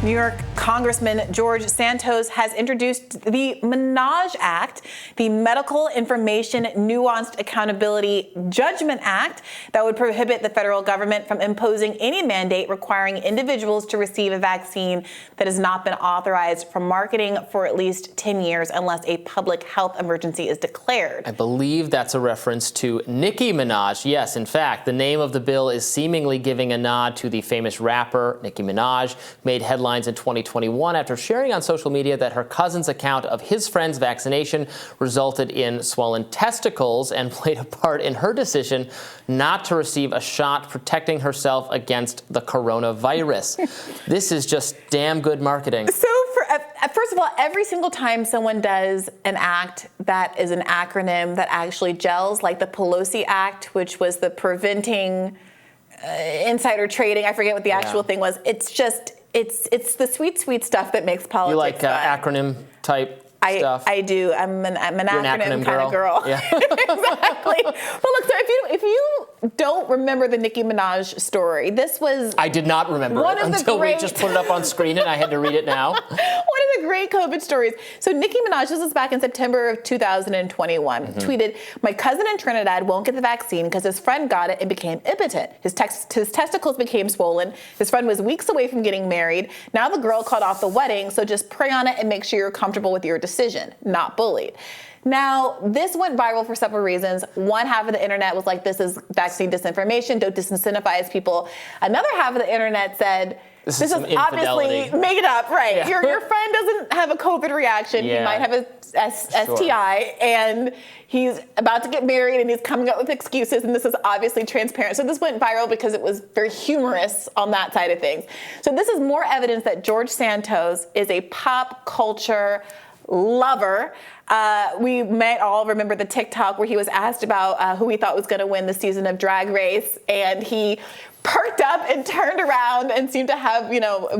New York Congressman George Santos has introduced the MINAJ Act, the Medical Information Nuanced Accountability Judgement Act, that would prohibit the federal government from imposing any mandate requiring individuals to receive a vaccine that has not been authorized for marketing for at least 10 years unless a public health emergency is declared. I believe that's a reference to Nicki Minaj. Yes, in fact, the name of the bill is seemingly giving a nod to the famous rapper Nicki Minaj, made headlines in 2021 after sharing on social media that her cousin's account of his friend's vaccination resulted in swollen testicles and played a part in her decision not to receive a shot protecting herself against the coronavirus. This is just damn good marketing. So, first of all, every single time someone does an act that is an acronym that actually gels, like the Pelosi Act, which was the preventing insider trading, I forget what the actual thing was. It's just, it's the sweet stuff that makes politics. You like acronym type stuff? I do. I'm an acronym kind of girl. Yeah. Exactly. But look, so if you don't remember the Nicki Minaj story, this was... I did not remember it until we just put it up on screen and I had to read it now. One of the great COVID stories. So Nicki Minaj, this was back in September of 2021, tweeted, "My cousin in Trinidad won't get the vaccine because his friend got it and became impotent. His testicles became swollen. His friend was weeks away from getting married. Now the girl called off the wedding, so just pray on it and make sure you're comfortable with your decision, not bullied." Now, this went viral for several reasons. One half of the internet was like, this is vaccine disinformation, don't disincentivize people. Another half of the internet said, this is obviously made up, right? Yeah. Your friend doesn't have a COVID reaction. Yeah. He might have a STI, and he's about to get married, and he's coming up with excuses, and this is obviously transparent. So this went viral because it was very humorous on that side of things. So this is more evidence that George Santos is a pop culture lover. We might all remember the TikTok where he was asked about who he thought was going to win the season of Drag Race, and he perked up and turned around and seemed to have,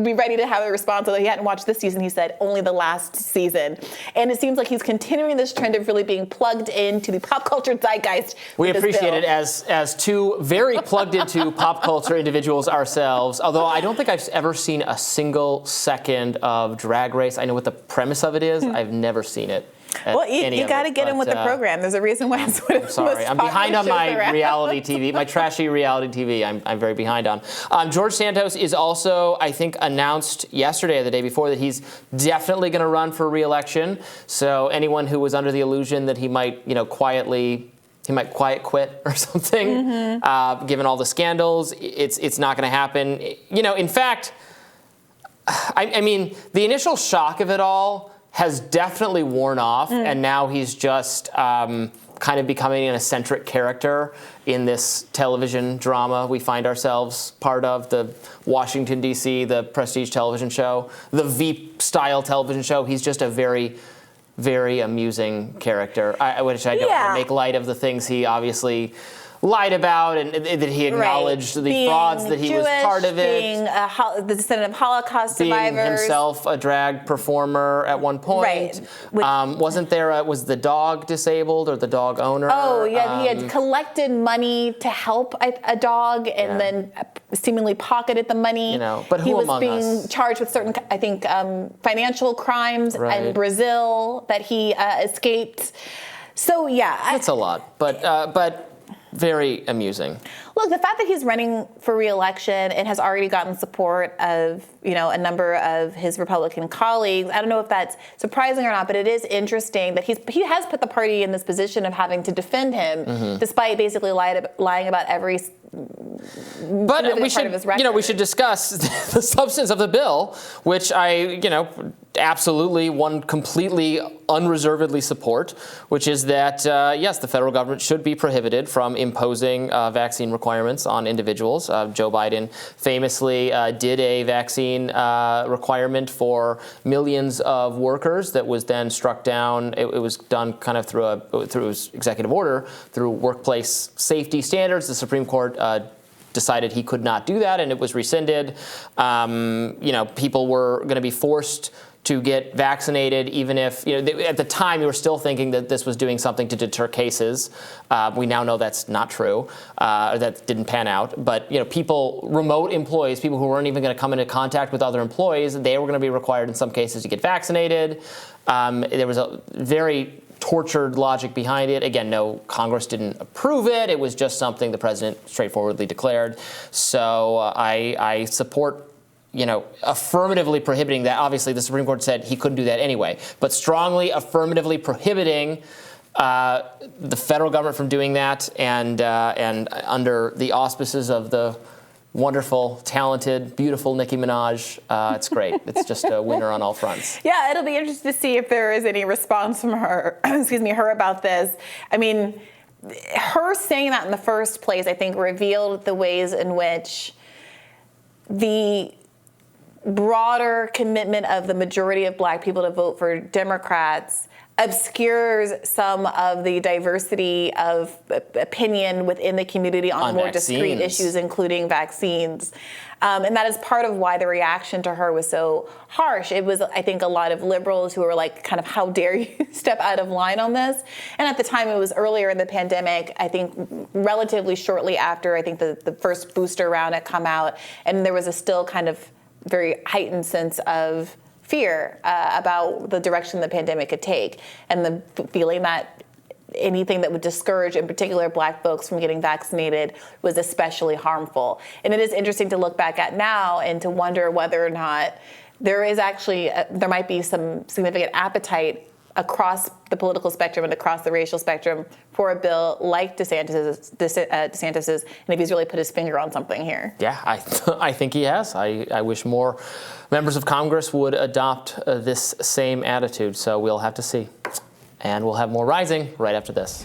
be ready to have a response. Although he hadn't watched this season, he said only the last season. And it seems like he's continuing this trend of really being plugged into the pop culture zeitgeist. We appreciate it as two very plugged into pop culture individuals ourselves. Although I don't think I've ever seen a single second of Drag Race. I know what the premise of it is. I've never seen it. Well, you got to get in with the program. There's a reason why it's I'm sorry. I'm behind on my reality TV, my trashy reality TV. I'm very behind on. George Santos is also, I think, announced yesterday or the day before that he's definitely going to run for re-election. So anyone who was under the illusion that he might, quiet quit or something, given all the scandals, it's not going to happen. In fact, I mean, the initial shock of it all has definitely worn off, and now he's just kind of becoming an eccentric character in this television drama we find ourselves part of, the Washington, D.C., the prestige television show, the Veep Style television show. He's just a very, very amusing character, which I don't want to make light of the things he obviously lied about, and that he acknowledged the frauds, that he was part of it. Being the descendant of Holocaust survivors. Being himself a drag performer at one point. Right. Wasn't there was the dog disabled or the dog owner? Oh, yeah. He had collected money to help a dog and then seemingly pocketed the money. But who among us? He was being charged with certain, I think, financial crimes in Brazil that he escaped. So, yeah. It's a lot. But very amusing. Look, the fact that he's running for re-election and has already gotten support of, a number of his Republican colleagues, I don't know if that's surprising or not, but it is interesting that he has put the party in this position of having to defend him, despite basically lying about every. But we should discuss the substance of the bill, which I, absolutely completely unreservedly support, which is that, yes, the federal government should be prohibited from imposing vaccine requirements on individuals. Joe Biden famously did a vaccine requirement for millions of workers that was then struck down. It was done kind of through his executive order, through workplace safety standards. The Supreme Court decided he could not do that, and it was rescinded. People were going to be forced to get vaccinated, even if, at the time you were still thinking that this was doing something to deter cases. We now know that's not true, that didn't pan out. But, remote employees, people who weren't even going to come into contact with other employees, they were going to be required in some cases to get vaccinated. There was a very tortured logic behind it. Again, no, Congress didn't approve it. It was just something the president straightforwardly declared. So I support affirmatively prohibiting that. Obviously, the Supreme Court said he couldn't do that anyway, but strongly affirmatively prohibiting the federal government from doing that, and under the auspices of the wonderful, talented, beautiful Nicki Minaj. It's great. It's just a winner on all fronts. Yeah, it'll be interesting to see if there is any response from her, her about this. I mean, her saying that in the first place, I think, revealed the ways in which the broader commitment of the majority of Black people to vote for Democrats obscures some of the diversity of opinion within the community on more discrete issues, including vaccines. And that is part of why the reaction to her was so harsh. It was, I think, a lot of liberals who were like, kind of, how dare you step out of line on this? And at the time, it was earlier in the pandemic, I think relatively shortly after, I think the first booster round had come out, and there was a still kind of very heightened sense of fear about the direction the pandemic could take, and the feeling that anything that would discourage, in particular, Black folks from getting vaccinated was especially harmful. And it is interesting to look back at now and to wonder whether or not there is actually, there might be some significant appetite across the political spectrum and across the racial spectrum for a bill like DeSantis's, and if he's really put his finger on something here. Yeah, I think he has. I wish more members of Congress would adopt this same attitude. So we'll have to see. And we'll have more Rising right after this.